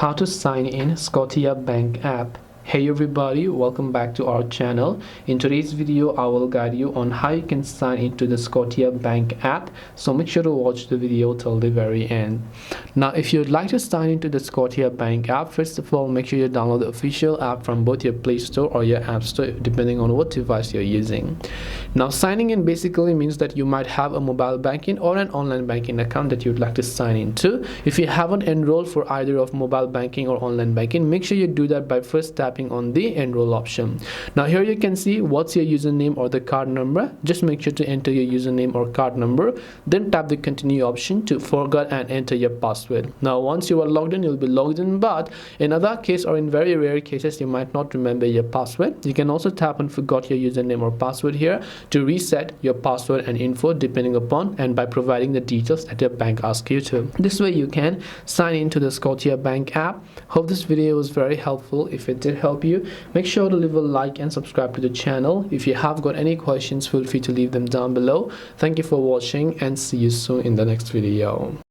How to sign in Scotiabank app. Hey everybody, welcome back to our channel. In today's video I will guide you on how you can sign into the Scotiabank app, so make sure to watch the video till the very end. Now if you'd like to sign into the Scotiabank app, first of all make sure you download the official app from both your Play Store or your App Store depending on what device you're using. Now signing in basically means that you might have a mobile banking or an online banking account that you'd like to sign into. If you haven't enrolled for either of mobile banking or online banking, make sure you do that by first tapping on the enroll option. Now here you can see what's your username or the card number. Just make sure to enter your username or card number, then tap the continue option to forget and enter your password. Now once you are logged in, you'll be logged in, but in other case or in very rare cases you might not remember your password. You can also tap on forgot your username or password here to reset your password and info depending upon and by providing the details that your bank asks you to. This way you can sign into the Scotiabank app. Hope this video was very helpful. If it did help you, make sure to leave a like and subscribe to the channel. If you have got any questions, feel free to leave them down below. Thank you for watching and see you soon in the next video.